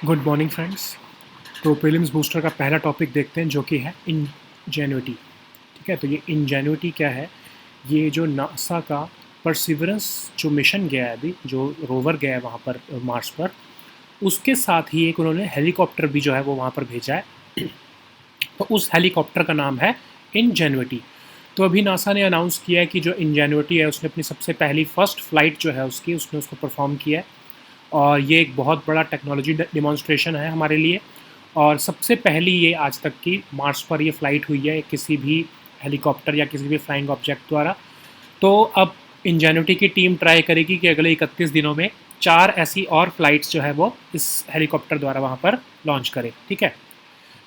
Good morning friends. तो prelims booster का पहला टॉपिक देखते हैं जो कि है इंजेन्युटी। ठीक है, तो ये इंजेन्युटी क्या है? ये जो नासा का परसिवरेंस जो मिशन गया है, अभी जो रोवर गया है वहाँ पर मार्स पर, उसके साथ ही एक उन्होंने हेलीकॉप्टर भी जो है वो वहाँ पर भेजा है। तो उस हेलीकॉप्टर का नाम है इंजेन्युटी। तो अभी नासा ने अनाउंस किया है कि जो इंजेन्युटी है उसने अपनी सबसे पहली फर्स्ट फ्लाइट जो है उसकी उसने उसको परफॉर्म किया है। और ये एक बहुत बड़ा टेक्नोलॉजी डिमॉन्स्ट्रेशन है हमारे लिए। और सबसे पहली ये आज तक की मार्स पर ये फ़्लाइट हुई है किसी भी हेलीकॉप्टर या किसी भी फ्लाइंग ऑब्जेक्ट द्वारा। तो अब इंजेन्युटी की टीम ट्राई करेगी कि अगले 31 दिनों में 4 ऐसी और फ्लाइट्स जो है वो इस हेलीकॉप्टर द्वारा वहाँ पर लॉन्च करे। ठीक है,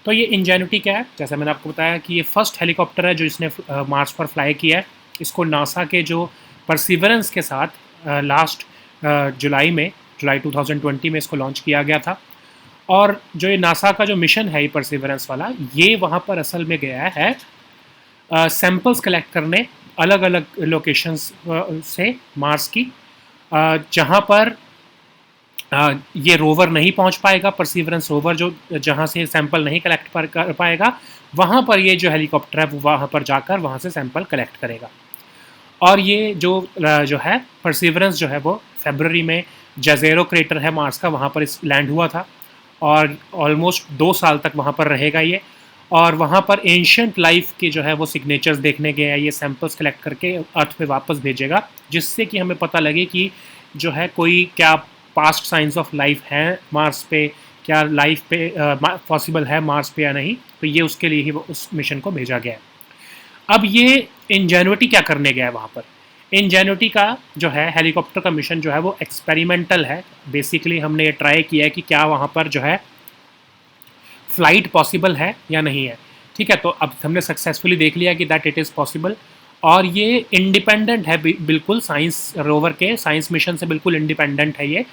तो ये इंजेन्युटी क्या है? जैसा मैंने आपको बताया कि ये फर्स्ट हेलीकॉप्टर है जो इसने मार्स पर फ्लाई किया है। इसको नासा के जो परसिवरेंस के साथ लास्ट जुलाई 2020 में इसको लॉन्च किया गया था। और जो ये नासा का जो मिशन है ये परसिवरेंस वाला, ये वहाँ पर असल में गया है सैम्पल्स कलेक्ट करने अलग अलग लोकेशंस से मार्स की, जहाँ पर ये रोवर नहीं पहुंच पाएगा। परसिवरेंस रोवर जो जहां से सैंपल नहीं कलेक्ट कर पाएगा, वहां पर ये जो हेलीकॉप्टर है वो वहां पर जाकर वहां से सैंपल कलेक्ट करेगा। और ये जो है परसिवरेंस जो है वो फरवरी में जजेरो क्रेटर है मार्स का, वहाँ पर इस लैंड हुआ था। और ऑलमोस्ट 2 साल तक वहाँ पर रहेगा ये। और वहाँ पर एंशंट लाइफ के जो है वो सिग्नेचर्स देखने गए हैं, ये सैंपल्स कलेक्ट करके अर्थ पे वापस भेजेगा, जिससे कि हमें पता लगे कि जो है कोई क्या पास्ट साइंस ऑफ लाइफ है मार्स पे, क्या लाइफ पे पॉसिबल है मार्स पे या नहीं। तो ये उसके लिए ही वो उस मिशन को भेजा गया है। अब ये इंजेन्युटी क्या करने गया है वहाँ पर? इंजेन्युटी का जो है हेलीकॉप्टर का मिशन जो है वो एक्सपेरिमेंटल है। बेसिकली हमने ये ट्राई किया है कि क्या वहाँ पर जो है फ्लाइट पॉसिबल है या नहीं है। ठीक है, तो अब हमने सक्सेसफुली देख लिया कि दैट इट इज़ पॉसिबल। और ये इंडिपेंडेंट है बिल्कुल, साइंस रोवर के साइंस मिशन से बिल्कुल इंडिपेंडेंट है ये।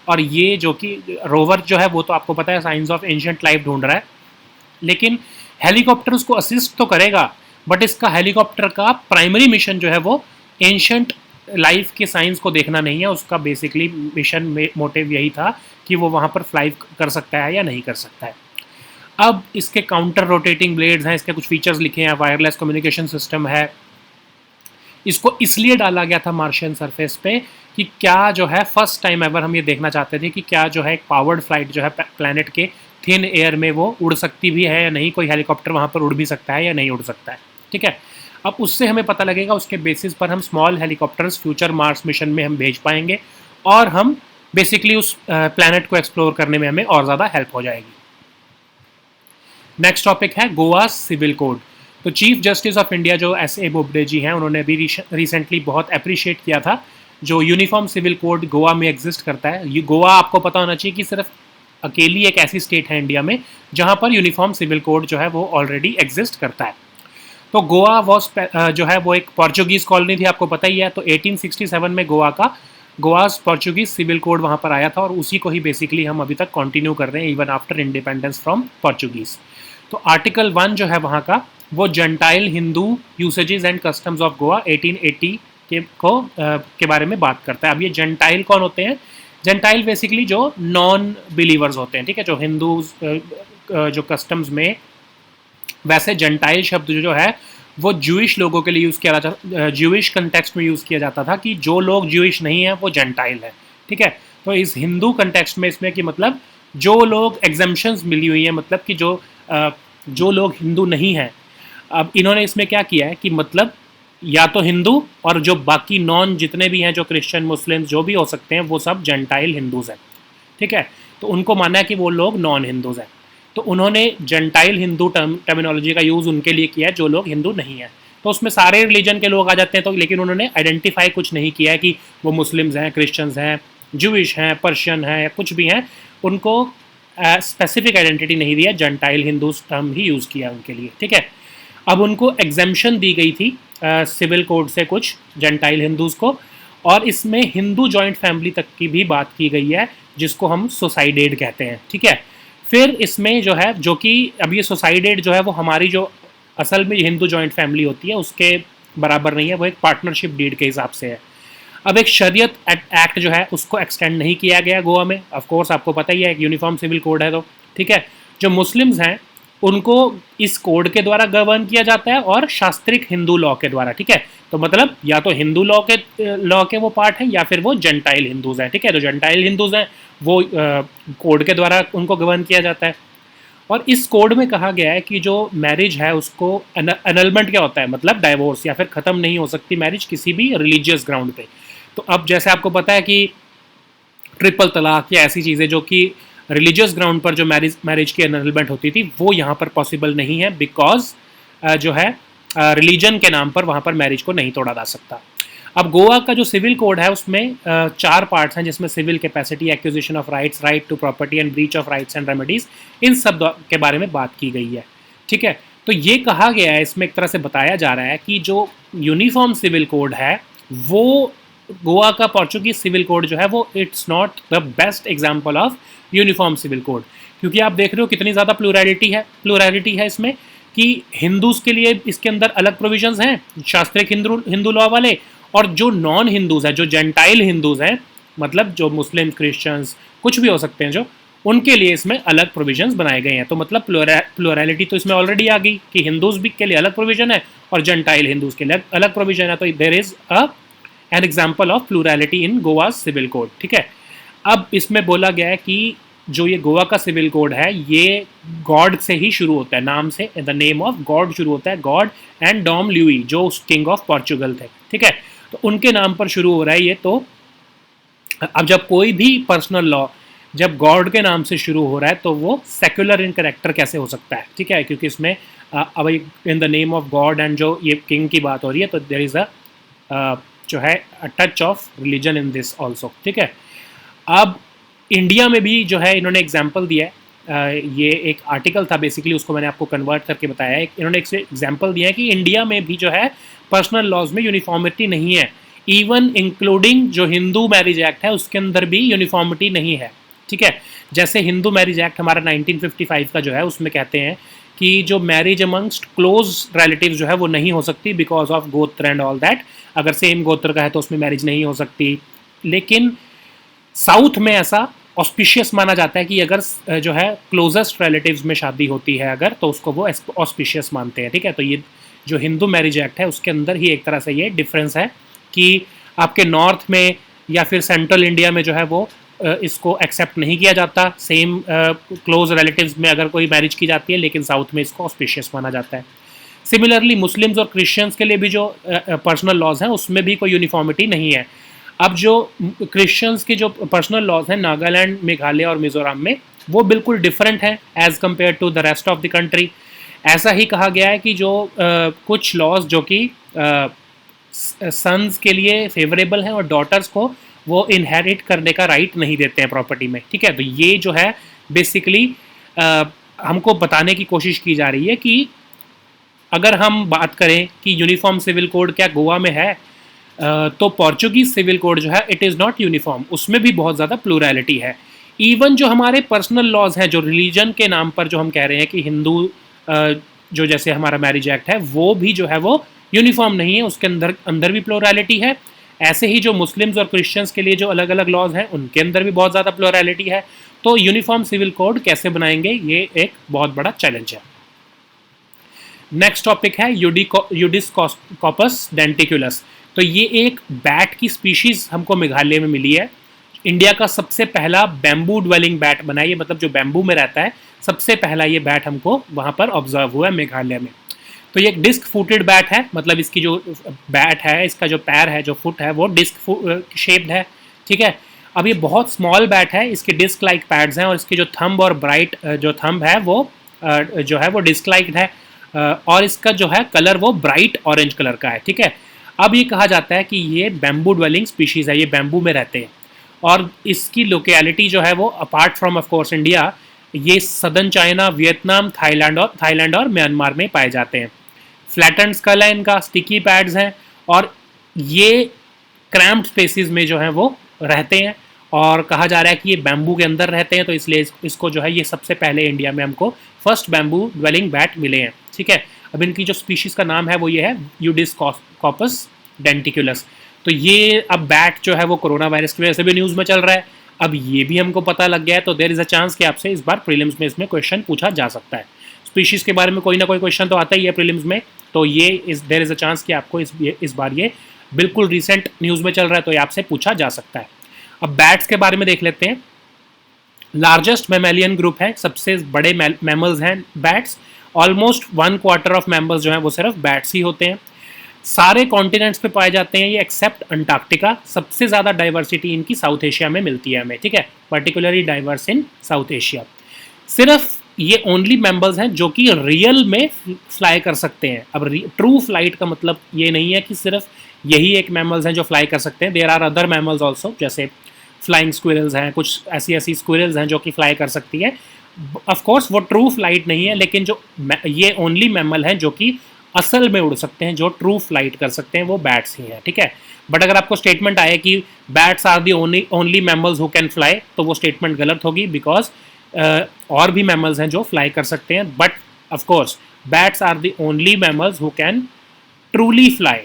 और ये जो कि रोवर जो है वो तो आपको पता है साइंस ऑफ एंशिएंट लाइफ ढूंढ रहा है, लेकिन हेलीकॉप्टर उसको असिस्ट तो करेगा, बट इसका हेलीकॉप्टर का प्राइमरी मिशन जो है वो एंशंट लाइफ के साइंस को देखना नहीं है। उसका बेसिकली मिशन मोटिव यही था कि वो वहाँ पर फ्लाई कर सकता है या नहीं कर सकता है। अब इसके काउंटर रोटेटिंग ब्लेड्स हैं, इसके कुछ फीचर्स लिखे हैं, वायरलेस कम्युनिकेशन सिस्टम है। इसको इसलिए डाला गया था मार्शियन सरफेस पे कि क्या जो है फर्स्ट टाइम एवर हम ये देखना चाहते थे कि क्या जो है एक पावर्ड फ्लाइट जो है प्लैनेट के थिन एयर में वो उड़ सकती भी है या नहीं, कोई हेलीकॉप्टर वहाँ पर उड़ भी सकता है या नहीं उड़ सकता है। ठीक है, अब उससे हमें पता लगेगा, उसके बेसिस पर हम small helicopters future Mars mission में हम भेज पाएंगे और हम बेसिकली उस प्लैनेट को एक्सप्लोर करने में हमें और ज़्यादा हेल्प हो जाएगी। नेक्स्ट टॉपिक है गोवा सिविल कोड। तो चीफ जस्टिस ऑफ इंडिया जो S.A. बोबडे जी हैं, उन्होंने भी रिसेंटली बहुत अप्रिशिएट किया था जो यूनिफॉर्म सिविल कोड गोवा में एग्जिस्ट करता है। ये गोवा आपको पता होना चाहिए कि सिर्फ अकेली एक ऐसी स्टेट है इंडिया में जहाँ पर यूनिफॉर्म सिविल कोड जो है वो ऑलरेडी एग्जिस्ट करता है। तो गोवा वॉज जो है वो एक पोर्चुगीज़ कॉलोनी थी, आपको पता ही है। तो 1867 में गोवाज पोर्चुगीज़ सिविल कोड वहाँ पर आया था और उसी को ही बेसिकली हम अभी तक कंटिन्यू कर रहे हैं even after independence from Portuguese. तो आर्टिकल 1 जो है वहाँ का वो gentile Hindu usages and customs of Goa 1880 के बारे में बात करता है। अब ये जेंटाइल कौन होते हैं? जेंटाइल बेसिकली जो नॉन बिलीवर्स होते हैं, ठीक है, जो हिंदू जो कस्टम्स में, वैसे जेंटाइल शब्द जो है वो ज्यूइश लोगों के लिए यूज़ किया जाता, ज्यूइश कंटेक्स्ट में यूज़ किया जाता था कि जो लोग ज्यूइश नहीं हैं वो जेंटाइल है। ठीक है, तो इस हिंदू कंटेक्स्ट में इसमें कि मतलब जो लोग एग्जम्पशंस मिली हुई हैं, मतलब कि जो लोग हिंदू नहीं हैं। अब इन्होंने इसमें क्या किया है कि मतलब या तो हिंदू और जो बाकी नॉन जितने भी हैं, जो क्रिश्चियन मुस्लिम जो भी हो सकते हैं, वो सब जेंटाइल हिंदूज़ हैं। ठीक है, तो उनको माना है कि वो लोग नॉन हिंदूज़ हैं। तो उन्होंने जेंटाइल हिंदू टर्मिनोलॉजी का यूज़ उनके लिए किया है जो लोग हिंदू नहीं हैं। तो उसमें सारे रिलीजन के लोग आ जाते हैं। तो लेकिन उन्होंने आइडेंटिफाई कुछ नहीं किया है कि वो मुस्लिम्स हैं, क्रिश्चियंस हैं, ज्यूइश हैं, पर्शियन हैं या कुछ भी हैं। उनको स्पेसिफिक आइडेंटिटी नहीं दिया, जेंटाइल हिंदूज टर्म ही यूज़ किया उनके लिए। ठीक है, अब उनको एग्जेम्पशन दी गई थी सिविल कोड से कुछ जेंटाइल हिंदूज़ को, और इसमें हिंदू जॉइंट फैमिली तक की भी बात की गई है, जिसको हम सुसाइडेड कहते हैं। ठीक है, फिर इसमें जो है, जो कि अब ये सुसाइडेड जो है वो हमारी जो असल में हिंदू जॉइंट फैमिली होती है उसके बराबर नहीं है, वो एक पार्टनरशिप डीड के हिसाब से है। अब एक शरीयत एक्ट जो है उसको एक्सटेंड नहीं किया गया गोवा में, ऑफ कोर्स आपको पता ही है एक यूनिफॉर्म सिविल कोड है, तो ठीक है। जो मुस्लिम्स हैं उनको इस कोड के द्वारा गवर्न किया जाता है और शास्त्रिक हिंदू लॉ के द्वारा, ठीक है। तो मतलब या तो हिंदू लॉ के वो पार्ट हैं या फिर वो जेंटाइल हिंदूज हैं, ठीक है। तो जेंटाइल हिंदूज हैं वो कोड के द्वारा उनको गवर्न किया जाता है। और इस कोड में कहा गया है कि जो मैरिज है उसको एनलमेंट क्या होता है, मतलब डाइवोर्स या फिर ख़त्म नहीं हो सकती मैरिज किसी भी रिलीजियस ग्राउंड पे। तो अब जैसे आपको पता है कि ट्रिपल तलाक या ऐसी चीज़ें जो कि रिलीजियस ग्राउंड पर जो मैरिज की एनलमेंट होती थी वो यहाँ पर पॉसिबल नहीं है, बिकॉज जो है रिलीजन के नाम पर वहाँ पर मैरिज को नहीं तोड़ा जा सकता। अब गोवा का जो सिविल कोड है उसमें 4 पार्ट्स हैं, जिसमें civil capacity, acquisition of rights, right to property and breach of rights and remedies, इन सब के बारे में बात की गई है, ठीक है। तो ये कहा गया है, इसमें एक तरह से बताया जा रहा है कि जो यूनिफॉर्म सिविल कोड है वो गोवा का पोर्चुगीज सिविल कोड जो है वो it's not the best example of uniform civil code, क्योंकि आप देख रहे हो कितनी ज़्यादा प्लूरैलिटी है इसमें, कि हिंदूज़ के लिए इसके अंदर अलग प्रोविजंस हैं शास्त्रिक हिंदू लॉ वाले, और जो नॉन हिंदूज़ हैं, जो जेंटाइल हिंदूज़ हैं, मतलब जो मुस्लिम, क्रिश्चियंस, कुछ भी हो सकते हैं, जो उनके लिए इसमें अलग प्रोविजंस बनाए गए हैं। तो मतलब प्लूरैलिटी तो इसमें ऑलरेडी आ गई कि हिंदूज़ भी के लिए अलग प्रोविजन है और जेंटाइल हिंदूज़ के लिए अलग प्रोविजन है। तो there is an example of plurality in Goa civil code, ठीक है। अब इसमें बोला गया है कि जो ये गोवा का सिविल कोड है ये गॉड से ही शुरू होता है, नाम से, द नेम ऑफ गॉड शुरू होता है, गॉड एंड डॉम ल्यूई जो किंग ऑफ पोर्चुगल थे, ठीक है। तो उनके नाम पर शुरू हो रहा है ये। तो अब जब कोई भी पर्सनल लॉ जब गॉड के नाम से शुरू हो रहा है तो वो सेक्युलर इन करेक्टर कैसे हो सकता है, ठीक है, क्योंकि इसमें अब in the name of God and जो ये किंग की बात हो रही है, तो देयर इज़ अ जो है अ touch of religion in this also, ठीक है। अब इंडिया में भी जो है इन्होंने एग्जाम्पल दिया है, ये एक आर्टिकल था बेसिकली, उसको मैंने आपको कन्वर्ट करके बताया है। इन्होंने एक एग्जाम्पल दिया है कि इंडिया में भी जो है पर्सनल लॉज में यूनिफॉर्मिटी नहीं है, इवन इंक्लूडिंग जो हिंदू मैरिज एक्ट है उसके अंदर भी यूनिफॉर्मिटी नहीं है, ठीक है। जैसे हिंदू मैरिज एक्ट हमारा 1955 का जो है उसमें कहते हैं कि जो मैरिज अमंगस्ट क्लोज रिलेटिव्स जो है वो नहीं हो सकती बिकॉज ऑफ गोत्र एंड ऑल दैट। अगर सेम गोत्र का है तो उसमें मैरिज नहीं हो सकती, लेकिन साउथ में ऐसा ऑस्पिशियस माना जाता है कि अगर जो है क्लोजेस्ट रिलेटिव्स में शादी होती है अगर, तो उसको वो ऑस्पिशियस मानते हैं, ठीक है। तो ये जो हिंदू मैरिज एक्ट है उसके अंदर ही एक तरह से ये डिफरेंस है कि आपके नॉर्थ में या फिर सेंट्रल इंडिया में जो है वो इसको एक्सेप्ट नहीं किया जाता सेम क्लोज रिलेटिव्स में अगर कोई मैरिज की जाती है, लेकिन साउथ में इसको ऑस्पिशियस माना जाता है। सिमिलरली मुस्लिम्स और क्रिश्चियंस के लिए भी जो पर्सनल लॉज हैं उसमें भी कोई यूनिफॉर्मिटी नहीं है। अब जो क्रिश्चियंस के जो पर्सनल लॉज हैं नागालैंड, मेघालय और मिजोरम में, वो बिल्कुल डिफरेंट हैं as compare to the rest of the country. ऐसा ही कहा गया है कि जो कुछ लॉज जो कि सन्स के लिए फेवरेबल हैं और डॉटर्स को वो इनहेरिट करने का राइट नहीं देते हैं प्रॉपर्टी में, ठीक है। तो ये जो है बेसिकली हमको बताने की कोशिश की जा रही है कि अगर हम बात करें कि यूनिफॉर्म सिविल कोड क्या गोवा में है, तो पोर्चुगीज सिविल कोड जो है इट इज़ नॉट यूनिफॉर्म, उसमें भी बहुत ज़्यादा प्लूरैलिटी है। इवन जो हमारे पर्सनल लॉज हैं जो रिलीजन के नाम पर जो हम कह रहे हैं कि हिंदू जो जैसे हमारा मैरिज एक्ट है वो भी जो है वो यूनिफॉर्म नहीं है, उसके अंदर भी प्लूरैलिटी है। ऐसे ही जो मुस्लिम्स और क्रिश्चियंस के लिए जो अलग अलग लॉज हैं उनके अंदर भी बहुत ज़्यादा प्लूरैलिटी है। तो यूनिफॉर्म सिविल कोड कैसे बनाएंगे, ये एक बहुत बड़ा चैलेंज है। नेक्स्ट टॉपिक है यूडिस कॉपस डेंटिकुलस। तो ये एक बैट की स्पीशीज़ हमको मेघालय में मिली है। इंडिया का सबसे पहला बैम्बू ड्वेलिंग बैट बना है, ये मतलब जो बैम्बू में रहता है सबसे पहला ये बैट हमको वहाँ पर ऑब्जर्व हुआ है मेघालय में। तो ये एक डिस्क फुटेड बैट है, मतलब इसकी जो बैट है, इसका जो पैर है, जो फुट है वो डिस्क शेप्ड है, ठीक है। अब ये बहुत स्मॉल बैट है, इसके डिस्क लाइक पैड्स हैं और इसके जो थंब और ब्राइट जो थंब है वो जो है वो डिस्क लाइक है और इसका जो है कलर वो ब्राइट ऑरेंज कलर का है, ठीक है। अब ये कहा जाता है कि ये बैम्बू ड्वेलिंग स्पीशीज़ है, ये बैम्बू में रहते हैं और इसकी लोकेलिटी जो है वो apart from of course India, ये सदर्न चाइना, वियतनाम, थाईलैंड और म्यांमार में पाए जाते हैं। फ्लैटेंड स्कल है इनका, स्टिकी पैड्स हैं और ये क्रैम्प्ड स्पेसिस में जो है वो रहते हैं और कहा जा रहा है कि ये बैम्बू के अंदर रहते हैं, तो इसलिए इसको जो है ये सबसे पहले इंडिया में हमको फर्स्ट बैम्बू ड्वेलिंग बैट मिले हैं, ठीक है। अब इनकी जो स्पीशीज़ का नाम है वो ये है यूडिस कॉपस डेंटिकुलस। तो ये अब बैट जो है वो कोरोना वायरस की वजह से भी न्यूज़ में चल रहा है, अब ये भी हमको पता लग गया है, तो देयर इज़ अ चांस कि आपसे इस बार प्रीलिम्स में इसमें क्वेश्चन पूछा जा सकता है। स्पीशीज़ के बारे में कोई ना कोई क्वेश्चन तो आता ही है प्रीलिम्स में, तो ये देयर इज़ अ चांस कि आपको इस बार ये बिल्कुल रिसेंट न्यूज़ में चल रहा है, तो ये आपसे पूछा जा सकता है। अब बैट्स के बारे में देख लेते हैं। लार्जेस्ट मैमेलियन ग्रुप है, सबसे बड़े मैमल्स हैं बैट्स। ऑलमोस्ट 1/4 ऑफ मैमल्स जो हैं वो सिर्फ बैट्स ही होते हैं। सारे कॉन्टिनेंट्स पे पाए जाते हैं ये एक्सेप्ट अंटार्कटिका। सबसे ज़्यादा डाइवर्सिटी इनकी साउथ एशिया में मिलती है हमें, ठीक है, पर्टिकुलरली डाइवर्स इन साउथ एशिया। सिर्फ ये ओनली मैमल्स हैं जो कि रियल में फ्लाई कर सकते हैं। अब ट्रू फ्लाइट का मतलब ये नहीं है कि सिर्फ यही एक मैमल्स हैं जो फ्लाई कर सकते हैं, there are other mammals also, जैसे फ्लाइंग स्क्विरल्स हैं, कुछ ऐसी स्क्विरल्स हैं जो कि फ्लाई कर सकती है। ऑफ कोर्स वो ट्रू फ्लाइट नहीं है, लेकिन जो ये ओनली मैमल हैं जो कि असल में उड़ सकते हैं, जो ट्रू फ्लाइट कर सकते हैं, वो बैट्स ही हैं, ठीक है। बट अगर आपको स्टेटमेंट आए कि bats are the only mammals who can fly, तो वो स्टेटमेंट गलत होगी, बिकॉज और भी मैमल्स हैं जो फ्लाई कर सकते हैं, but of course bats are the only mammals who can truly fly.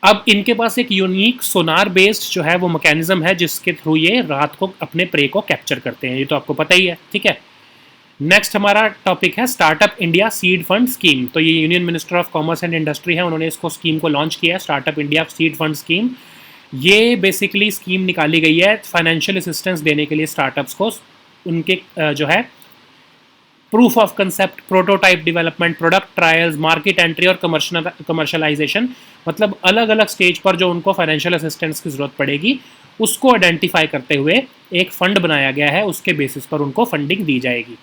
अब इनके पास एक यूनिक सोनार बेस्ड जो है वो मैकेनिज्म है जिसके थ्रू ये रात को अपने प्रे को कैप्चर करते हैं, ये तो आपको पता ही है, ठीक है। नेक्स्ट हमारा टॉपिक है startup India seed fund scheme. तो ये union minister of commerce and industry है, उन्होंने इसको स्कीम को लॉन्च किया है, startup India seed fund scheme. ये बेसिकली स्कीम निकाली गई है फाइनेंशियल असिस्टेंस देने के लिए स्टार्टअप्स को, उनके जो है proof of concept, prototype development, product trials, market entry और कमर्शलाइजेशन, मतलब अलग अलग स्टेज पर जो उनको फाइनेंशियल असिस्टेंस की ज़रूरत पड़ेगी उसको आइडेंटिफाई करते हुए एक फ़ंड बनाया गया है, उसके बेसिस पर उनको फंडिंग दी जाएगी।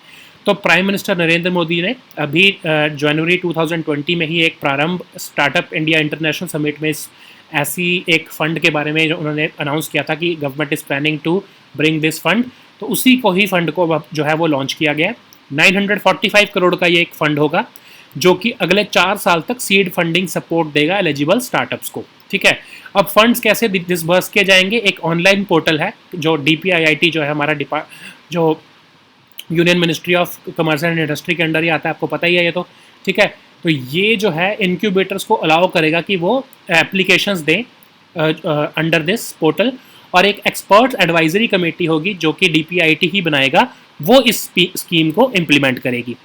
तो प्राइम मिनिस्टर नरेंद्र मोदी ने अभी जनवरी 2020 में ही एक प्रारंभ स्टार्टअप इंडिया इंटरनेशनल समिट में ऐसी एक फ़ंड के बारे में उन्होंने अनाउंस किया था कि government is planning to bring this fund, तो उसी को ही फंड को जो है वो लॉन्च किया गया। 945 करोड़ का ये एक फ़ंड होगा जो कि अगले 4 साल तक सीड फंडिंग सपोर्ट देगा एलिजिबल स्टार्टअप्स को, ठीक है। अब फंड्स कैसे डिसबर्स किए जाएंगे, एक ऑनलाइन पोर्टल है जो DPIIT जो है हमारा जो union ministry of commerce and industry के अंडर ही आता है, आपको पता ही है ये तो, ठीक है। तो ये जो है इनक्यूबेटर्स को अलाउ करेगा कि वो एप्लीकेशंस दें अंडर दिस पोर्टल, और एक एक्सपर्ट एडवाइजरी कमेटी होगी जो कि DPIIT ही बनाएगा, वो इस स्कीम को इम्प्लीमेंट करेगी।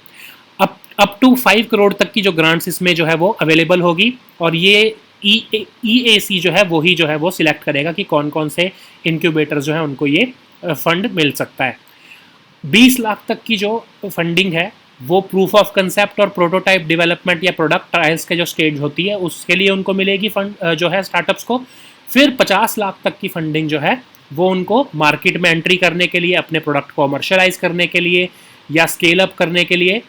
अप टू 5 करोड़ तक की जो ग्रांट्स इसमें जो है वो अवेलेबल होगी, और ये EAC जो है वो ही जो है वो सिलेक्ट करेगा कि कौन कौन से इनक्यूबेटर जो है उनको ये फंड मिल सकता है। 20 लाख तक की जो फंडिंग है वो प्रूफ ऑफ कंसेप्ट और प्रोटोटाइप डेवलपमेंट या प्रोडक्ट ट्रायल्स के जो स्टेज होती है उसके लिए उनको मिलेगी फंड जो है स्टार्टअप्स को। फिर 50 लाख तक की फंडिंग जो है वो उनको मार्केट में एंट्री करने के लिए, अपने प्रोडक्ट को कमर्शलाइज करने के लिए या स्केल अप करने के लिए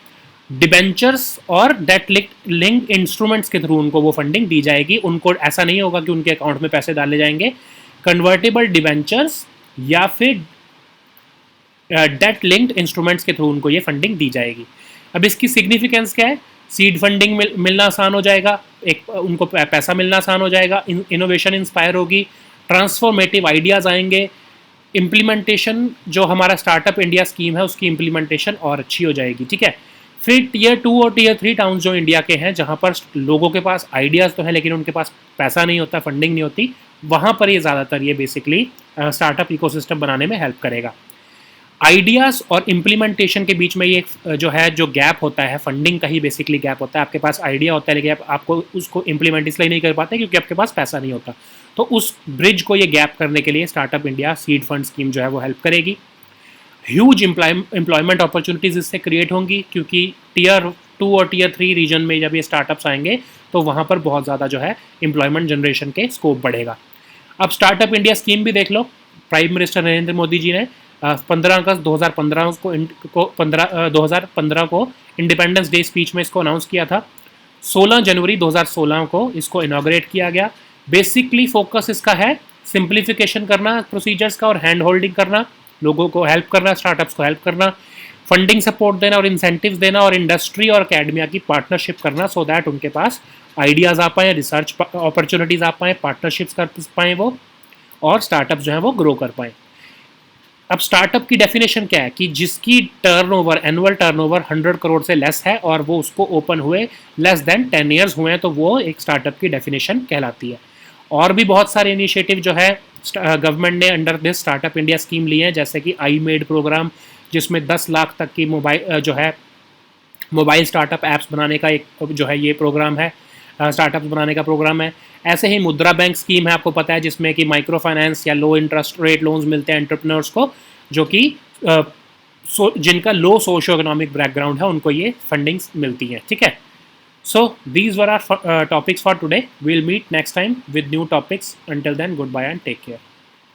डिबेंचर्स और डेट लिंक्ड इंस्ट्रूमेंट्स के थ्रू उनको वो फंडिंग दी जाएगी। उनको ऐसा नहीं होगा कि उनके अकाउंट में पैसे डाले जाएंगे, कन्वर्टेबल डिबेंचर्स या फिर डेट लिंक्ड इंस्ट्रूमेंट्स के थ्रू उनको ये फंडिंग दी जाएगी। अब इसकी सिग्निफिकेंस क्या है, सीड फंडिंग मिलना आसान हो जाएगा, एक उनको पैसा मिलना आसान हो जाएगा, इनोवेशन इंस्पायर होगी, ट्रांसफॉर्मेटिव आइडियाज़ आएंगे, इम्प्लीमेंटेशन जो हमारा स्टार्टअप इंडिया स्कीम है उसकी इम्प्लीमेंटेशन और अच्छी हो जाएगी, ठीक है। फिर टियर 2 और टियर 3 टाउन जो इंडिया के हैं जहाँ पर लोगों के पास आइडियाज़ तो हैं लेकिन उनके पास पैसा नहीं होता, फंडिंग नहीं होती, वहाँ पर ये ज़्यादातर ये बेसिकली स्टार्टअप इकोसिस्टम बनाने में हेल्प करेगा। आइडियाज़ और इम्प्लीमेंटेशन के बीच में ये जो है जो गैप होता है, फंडिंग का ही बेसिकली गैप होता है। आपके पास आइडिया होता है लेकिन आपको उसको इम्प्लीमेंट इसलिए नहीं कर पाते क्योंकि आपके पास पैसा नहीं होता। तो उस ब्रिज को ये गैप करने के लिए startup India seed fund scheme जो है वो हेल्प करेगी। ह्यूज एम्प्लॉयमेंट अपॉर्चुनिटीज़ इससे क्रिएट होंगी क्योंकि टियर 2 और टियर 3 रीजन में जब ये स्टार्टअप्स आएंगे तो वहाँ पर बहुत ज़्यादा जो है एम्प्लॉयमेंट जनरेशन के स्कोप बढ़ेगा। अब स्टार्टअप इंडिया स्कीम भी देख लो, प्राइम मिनिस्टर नरेंद्र मोदी जी ने 15 अगस्त 2015 को इंडिपेंडेंस डे स्पीच में इसको अनाउंस किया था। 16 जनवरी 2016 को इसको इनॉग्रेट किया गया। बेसिकली फोकस इसका है सिंप्लीफिकेशन करना प्रोसीजर्स का और हैंड होल्डिंग करना, लोगों को हेल्प करना, स्टार्टअप्स को हेल्प करना, फंडिंग सपोर्ट देना और इंसेंटिव्स देना और इंडस्ट्री और अकेडमिया की पार्टनरशिप करना सो दैट उनके पास आइडियाज़ आ पाएँ, रिसर्च अपॉर्चुनिटीज़ आ पाएँ, पार्टनरशिप्स कर पाएँ वो, और स्टार्टअप जो है वो ग्रो कर पाएँ। अब स्टार्टअप की डेफिनेशन क्या है कि जिसकी टर्नओवर एनुअल टर्नओवर 100 करोड़ से लेस है और वो उसको ओपन हुए लेस देन 10 ईयर्स हुए हैं तो वो एक स्टार्टअप की डेफिनेशन कहलाती है। और भी बहुत सारे इनिशिएटिव जो है गवर्नमेंट ने under this startup India scheme ली है, जैसे कि आई मेड प्रोग्राम, जिसमें 10 लाख तक की मोबाइल स्टार्टअप ऐप्स बनाने का एक जो है ये प्रोग्राम है, स्टार्टअप्स बनाने का प्रोग्राम है। ऐसे ही मुद्रा बैंक स्कीम है, आपको पता है, जिसमें कि माइक्रो फाइनेंस या लो इंटरेस्ट रेट लोन्स मिलते हैं एंटरप्रेन्योर्स को, जो कि जिनका लो सोशो इकोनॉमिक बैकग्राउंड है उनको ये फंडिंग्स मिलती है। ठीक है, so these were are topics for today. We will meet next time with new topics. Until then, good bye and take care.